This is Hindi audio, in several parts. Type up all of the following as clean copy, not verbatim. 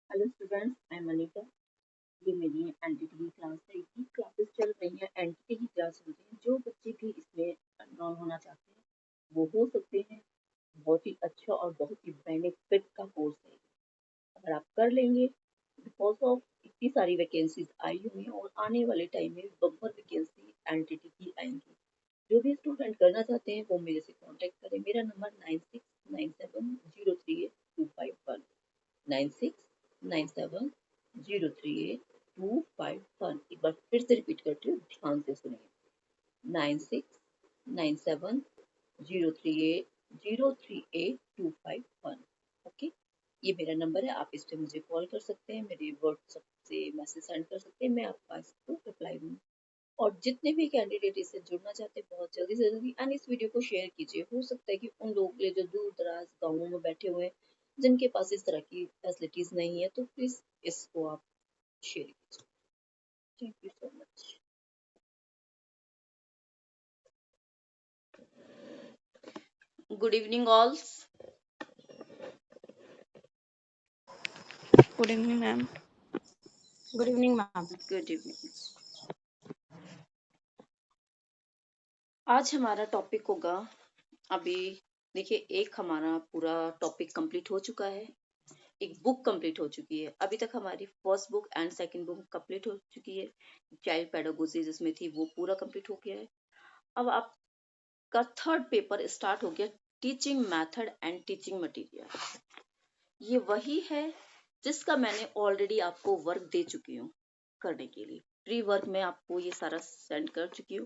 Hello students, I am Anita. ये मेरी एनटीटी की क्लास है। ये क्लासेस चल रही हैं, एनटीटी की क्लास चल रही है। जो बच्चे भी इसमें एनरोल होना चाहते हैं वो हो सकते हैं। बहुत ही अच्छा और बहुत ही बेनिफिट का कोर्स है। अगर आप कर लेंगे, बिकॉज ऑफ इतनी सारी वैकेंसीज आई हुई हैं और आने वाले टाइम में बम्पर वैकेंसी एनटीटी की आएंगी। जो भी स्टूडेंट करना चाहते हैं वो मेरे से कांटेक्ट करें। मेरा नंबर 9697038251 9697038251। एक बार फिर से रिपीट करती हूँ, ध्यान से सुनिए। 9697038251। ओके, ये मेरा नंबर है। आप इस पे मुझे कॉल कर सकते हैं, मेरे व्हाट्सएप से मैसेज सेंड कर सकते हैं, मैं आपका इसको रिप्लाई दूंगी। और जितने भी कैंडिडेट इससे जुड़ना चाहते हैं बहुत जल्दी से जल्दी एंड इस वीडियो को शेयर कीजिए। हो सकता है कि उन लोगों के लिए जो दूर दराज गाँवों में बैठे हुए हैं, जिनके पास इस तरह की फैसिलिटीज नहीं है, तो प्लीज इसको आप शेयर कीजिए। Thank you so much. Good evening all. Good evening ma'am. Good evening ma'am. Good evening. आज हमारा टॉपिक होगा, अभी देखिए, एक हमारा पूरा टॉपिक कंप्लीट हो चुका है, एक बुक कंप्लीट हो चुकी है। अभी तक हमारी first book and second book complete हो चुकी है। चाइल्ड पेडागोजी जिसमें थी वो पूरा कंप्लीट हो गया है। अब आपका थर्ड पेपर स्टार्ट हो गया, teaching method and teaching material. ये वही है जिसका मैंने ऑलरेडी आपको वर्क दे चुकी हूँ करने के लिए। प्री वर्क में आपको ये सारा सेंड कर चुकी हूँ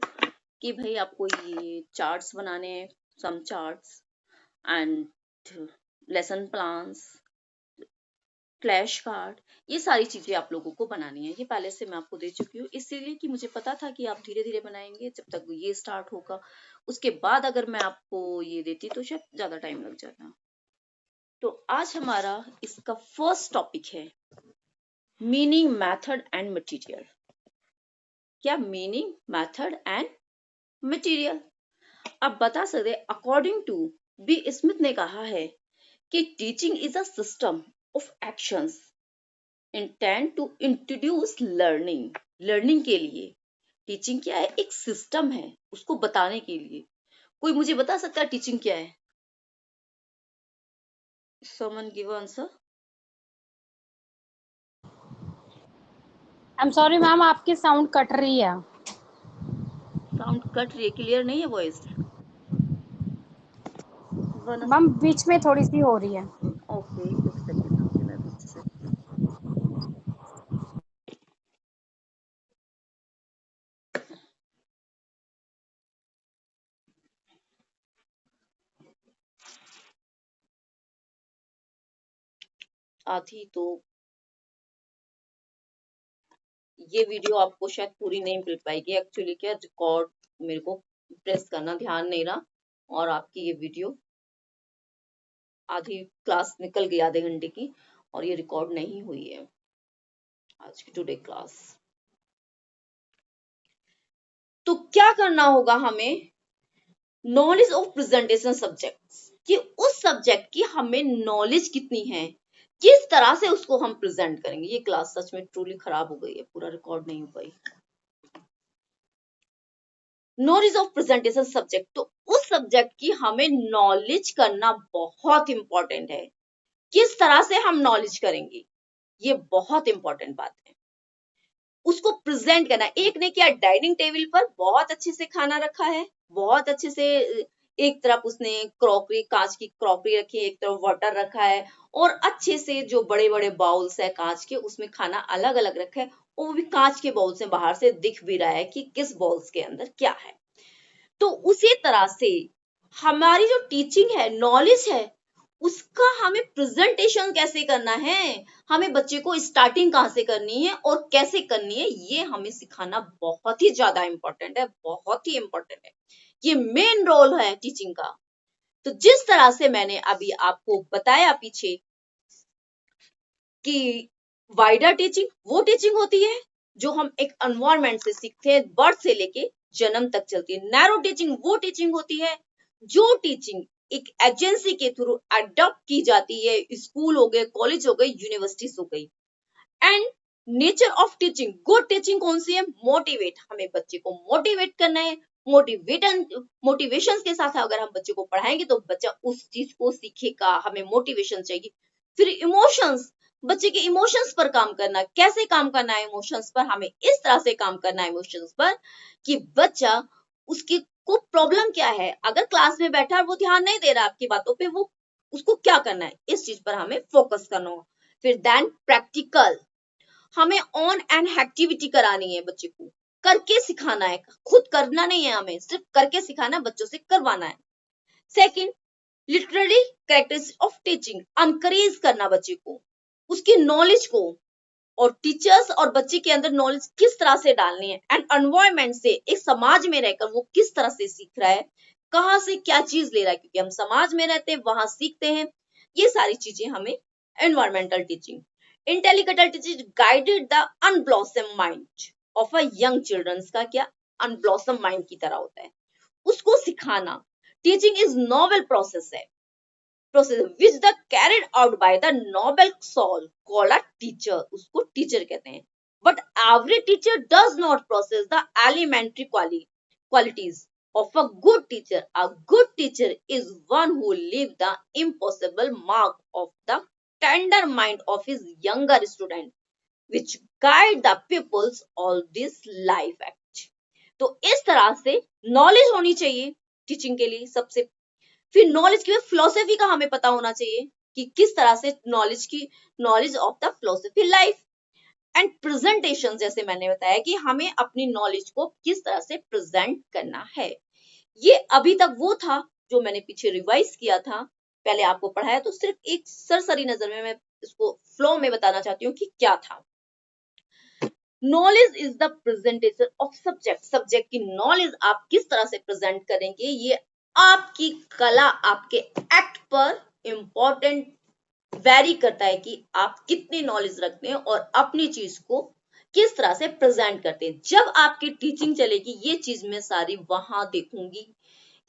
कि भाई आपको ये चार्ट्स बनाने हैं, some charts and lesson plans, flash card, ये सारी चीजें आप लोगों को बनानी है। ये पहले से मैं आपको दे चुकी हूँ, इसीलिए कि मुझे पता था कि आप धीरे धीरे बनाएंगे। जब तक ये स्टार्ट होगा उसके बाद अगर मैं आपको ये देती तो शायद ज्यादा टाइम लग जाता। तो आज हमारा इसका फर्स्ट टॉपिक है मीनिंग, मेथड एंड मटेरियल। क्या मीनिंग, मेथड एंड मटेरियल? आप बता सकते, अकॉर्डिंग टू बी स्मिथ ने कहा है कि teaching is a system of actions intend to introduce learning. Learning के लिए टीचिंग क्या है? एक सिस्टम है उसको बताने के लिए। कोई मुझे बता सकता है टीचिंग क्या है? Someone give answer. I am sorry ma'am, आपकी साउंड कट रही है। साउंड कट रही है, क्लियर नहीं है वॉइस। मैम बीच में थोड़ी सी हो रही है। ओके, एक सेकंड रुकिए, मैं बीच से आधी तो ये वीडियो आपको शायद पूरी नहीं मिल पाएगी। एक्चुअली क्या, रिकॉर्ड मेरे को प्रेस करना ध्यान नहीं रहा और आपकी ये वीडियो आधी क्लास निकल गई, आधे घंटे की, और ये रिकॉर्ड नहीं हुई है आज की टुडे क्लास। तो क्या करना होगा हमें? नॉलेज ऑफ प्रेजेंटेशन सब्जेक्ट, कि उस सब्जेक्ट की हमें नॉलेज कितनी है, किस तरह से उसको हम प्रेजेंट करेंगे। ये क्लास सच में ट्रूली खराब हो गई है, पूरा रिकॉर्ड नहीं हो पाई। नॉलेज ऑफ प्रेजेंटेशन सब्जेक्ट, तो उस सब्जेक्ट की हमें नॉलेज करना बहुत इंपॉर्टेंट है। किस तरह से हम नॉलेज करेंगे, ये बहुत इंपॉर्टेंट बात है। उसको प्रेजेंट करना। एक ने क्या, डाइनिंग टेबल पर बहुत अच्छे से खाना रखा है, बहुत अच्छे से, एक तरफ उसने क्रॉकरी, कांच की क्रॉकरी रखी है, एक तरफ वाटर रखा है, और अच्छे से जो बड़े बड़े बाउल्स है कांच के, उसमें खाना अलग अलग रखा है, और वो भी कांच के बाउल से बाहर से दिख भी रहा है कि किस बाउल्स के अंदर क्या है। तो उसी तरह से हमारी जो टीचिंग है, नॉलेज है, उसका हमें प्रेजेंटेशन कैसे करना है, हमें बच्चे को स्टार्टिंग कहां से करनी है और कैसे करनी है, ये हमें सिखाना बहुत ही ज्यादा इंपॉर्टेंट है, बहुत ही इंपॉर्टेंट है। ये मेन रोल है टीचिंग का। तो जिस तरह से मैंने अभी आपको बताया पीछे कि वाइडर टीचिंग वो टीचिंग होती है जो हम एक एनवायरनमेंट से सीखते हैं, बर्थ से लेके जन्म तक चलती है। नैरो टीचिंग वो टीचिंग होती है जो टीचिंग एक एजेंसी के थ्रू अडॉप्ट की जाती है, स्कूल हो गए, कॉलेज हो गए, यूनिवर्सिटीज हो गई। And nature of teaching, good teaching कौन सी है? मोटिवेट, हमें बच्चे को मोटिवेट करना है। मोटिवेशन के साथ अगर हम बच्चे को पढ़ाएंगे तो बच्चा उस चीज को सीखेगा, हमें मोटिवेशन चाहिए। फिर इमोशंस, बच्चे के इमोशंस पर काम करना, कैसे काम करना है इमोशंस पर? हमें इस तरह से काम करना है इमोशंस पर कि बच्चा, उसकी को प्रॉब्लम क्या है, अगर क्लास में बैठा है वो ध्यान नहीं दे रहा आपकी बातों पे, वो उसको क्या करना है, इस चीज पर हमें फोकस करना होगा। फिर देन प्रैक्टिकल, हमें ऑन एंड एक्टिविटी करानी है, बच्चे को करके सिखाना है, खुद करना नहीं है, हमें सिर्फ करके सिखाना है, बच्चों से करवाना है। Second, literally characteristics of teaching, encourage करना बच्चे को, उसकी नॉलेज को, और टीचर्स और बच्चे के अंदर नॉलेज किस तरह से डालनी है, एंड एनवायरमेंट से, एक समाज में रहकर वो किस तरह से सीख रहा है, कहाँ से क्या चीज ले रहा है, क्योंकि हम समाज में रहते हैं, वहां सीखते हैं, ये सारी चीजें हमें environmental teaching. Intellectual teaching guided the unblossom mind of a young childrens का क्या, अनब्लॉसम माइंड की तरह होता है, उसको सिखाना। टीचिंग इज नोबल प्रोसेस है, process which the carried out by the noble soul called a teacher, उसको टीचर कहते हैं। But every teacher does not possess the elementary qualities of a good teacher. A good teacher is one who leaves the impossible mark of the tender mind of his younger student, which guide the pupils all this life act. तो इस तरह से नॉलेज होनी चाहिए टीचिंग के लिए सबसे। फिर नॉलेज की फिलोसफी का हमें पता होना चाहिए कि किस तरह से knowledge of the philosophy life and presentation, जैसे मैंने बताया कि हमें अपनी नॉलेज को किस तरह से प्रेजेंट करना है। ये अभी तक वो था जो मैंने पीछे रिवाइज किया था, पहले आपको पढ़ाया, तो सिर्फ एक सरसरी नजर में मैं इसको फ्लो में बताना चाहती हूँ कि क्या था। Knowledge is the presentation of subject, subject की नॉलेज आप किस तरह से प्रेजेंट करेंगे, ये आपकी कला, आपके एक्ट पर इंपॉर्टेंट वेरी करता है कि आप कितनी नॉलेज रखते हैं और अपनी चीज को किस तरह से प्रेजेंट करते हैं। जब आपकी टीचिंग चलेगी, ये चीज मैं सारी वहां देखूंगी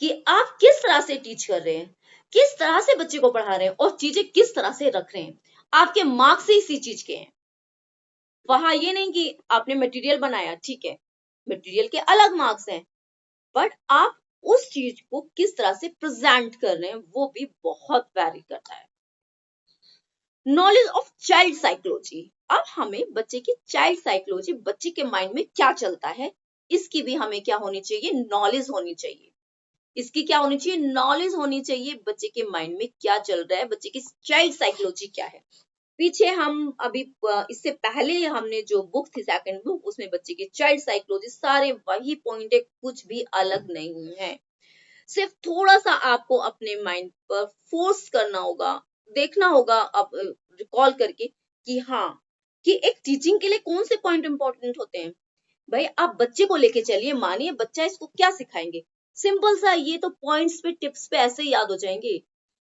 कि आप किस तरह से टीच कर रहे हैं, किस तरह से बच्चे को पढ़ा रहे हैं और चीजें किस तरह से रख रहे हैं। आपके मार्क्स ही इसी चीज के हैं, वहां ये नहीं कि आपने मटेरियल बनाया, ठीक है, मटेरियल के अलग मार्क्स हैं, बट आप उस चीज को किस तरह से प्रेजेंट कर रहे हैं वो भी बहुत वैरी करता है। नॉलेज ऑफ चाइल्ड साइकोलॉजी, अब हमें बच्चे की चाइल्ड साइकोलॉजी, बच्चे के माइंड में क्या चलता है, इसकी भी हमें क्या होनी चाहिए, नॉलेज होनी चाहिए। इसकी क्या होनी चाहिए, नॉलेज होनी चाहिए, बच्चे के माइंड में क्या चल रहा है, बच्चे की चाइल्ड साइकोलॉजी क्या है। पीछे हम अभी इससे पहले हमने जो बुक थी सेकंड बुक, उसमें बच्चे की चाइल्ड साइकोलॉजी सारे वही पॉइंट है, कुछ भी अलग नहीं है। सिर्फ थोड़ा सा आपको अपने माइंड पर फोर्स करना होगा, देखना होगा अब रिकॉल करके कि हाँ, कि एक टीचिंग के लिए कौन से पॉइंट इंपॉर्टेंट होते हैं। भाई आप बच्चे को लेके चलिए, मानिए बच्चा, इसको क्या सिखाएंगे, सिंपल सा, ये तो पॉइंट्स पे टिप्स पे ऐसे ही याद हो जाएंगे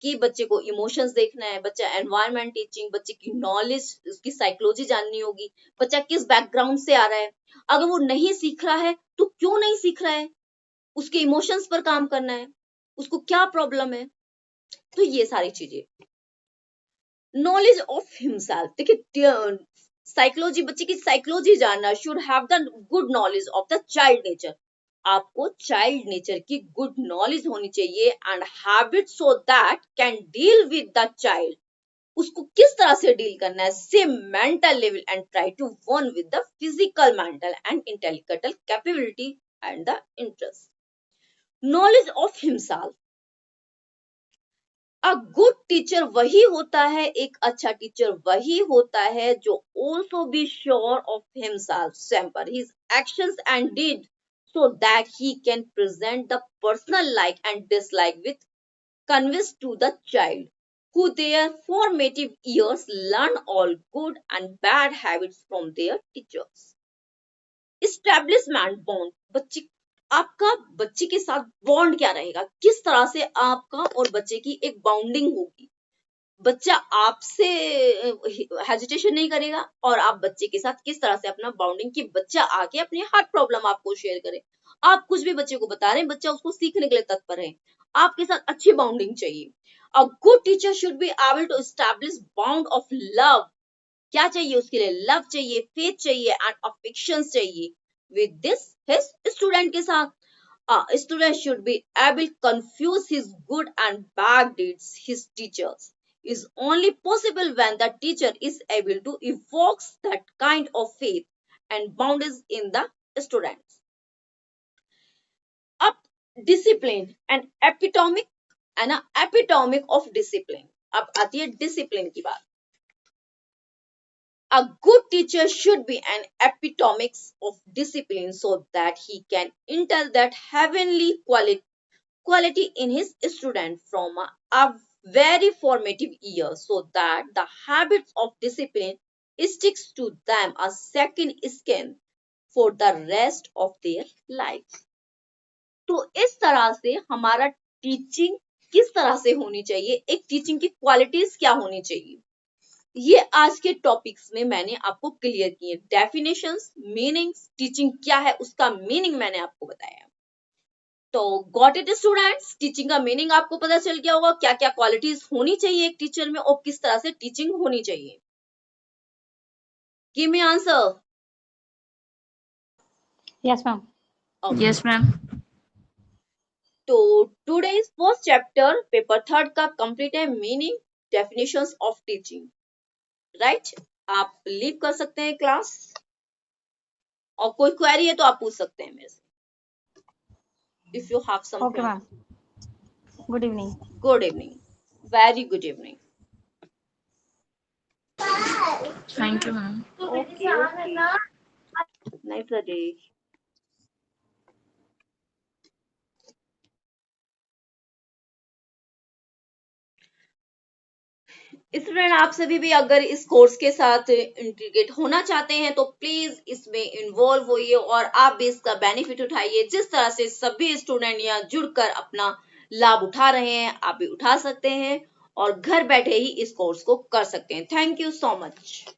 कि बच्चे को इमोशंस देखना है, बच्चा एनवायरनमेंट टीचिंग, बच्चे की नॉलेज, उसकी साइकोलॉजी जाननी होगी, बच्चा किस बैकग्राउंड से आ रहा है, अगर वो नहीं सीख रहा है तो क्यों नहीं सीख रहा है, उसके इमोशंस पर काम करना है, उसको क्या प्रॉब्लम है, तो ये सारी चीजें। नॉलेज ऑफ हिमसेल्फ, देखिए साइकोलॉजी, बच्चे की साइकोलॉजी जानना, should have the good knowledge of the child nature, आपको चाइल्ड नेचर की गुड नॉलेज होनी चाहिए, and habit so that can deal with the child, उसको किस तरह से डील करना है, same mental level and try to one with the physical, mental and intellectual capability and the interest. Knowledge of himself, a good teacher वही होता है, एक अच्छा टीचर वही होता है जो also be sure of himself, temper his actions and deed so that he can present the personal like and dislike with conveys to the child who their formative years learn all good and bad habits from their teachers. Establishment bond, बच्चे, आपका बच्चे के साथ बॉन्ड क्या रहेगा, किस तरह से आपका और बच्चे की एक बाउंडिंग होगी, बच्चा आपसे हेजिटेशन नहीं करेगा और आप बच्चे के साथ किस तरह से अपना बाउंडिंग, कि बच्चा आके अपनी हर प्रॉब्लम आपको शेयर करे, आप कुछ भी बच्चे को बता रहे हैं, बच्चा उसको सीखने के लिए तत्पर है, आपके साथ अच्छी बाउंडिंग चाहिए। A good teacher should be able to establish bond of love. क्या चाहिए उसके लिए? लव चाहिए, फेथ चाहिए एंड अफेक्शन चाहिए विद दिस हिज स्टूडेंट के साथ। A student should be able to confuse his good and bad deeds. His teachers is only possible when the teacher is able to evoke that kind of faith and boundaries in the students. Up discipline and epitome of discipline. अब आती है discipline की बात। A good teacher should be an epitome of discipline so that he can instill that heavenly quality in his student from a very formative year so that the habits of discipline sticks to them a second skin for the rest of their lives. तो इस तरह से हमारा टीचिंग किस तरह से होनी चाहिए, एक टीचिंग की क्वालिटीज क्या होनी चाहिए, ये आज के टॉपिक्स में मैंने आपको क्लियर किए। डेफिनेशंस, मीनिंग्स, टीचिंग क्या है उसका मीनिंग मैंने आपको बताया। तो गॉट इट स्टूडेंट्स, टीचिंग का मीनिंग आपको पता चल गया होगा, क्या क्या क्वालिटीज होनी चाहिए एक टीचर में और किस तरह से टीचिंग होनी चाहिए। Give me answer. Yes ma'am. Yes ma'am. तो टुडेज फर्स्ट चैप्टर पेपर 3 का कंप्लीट है, meaning, definitions of teaching, right. आप लीव कर सकते हैं क्लास, और कोई क्वेरी है तो आप पूछ सकते हैं मेरे से, if you have something. Okay ma'am, good evening. Good evening, very good evening. Thank you ma'am. Nice day. Student, आप सभी भी अगर इस कोर्स के साथ इंटीग्रेट होना चाहते हैं तो प्लीज इसमें इन्वॉल्व होइए और आप भी इसका बेनिफिट उठाइए। जिस तरह से सभी स्टूडेंट यहाँ जुड़कर अपना लाभ उठा रहे हैं, आप भी उठा सकते हैं और घर बैठे ही इस कोर्स को कर सकते हैं। Thank you so much.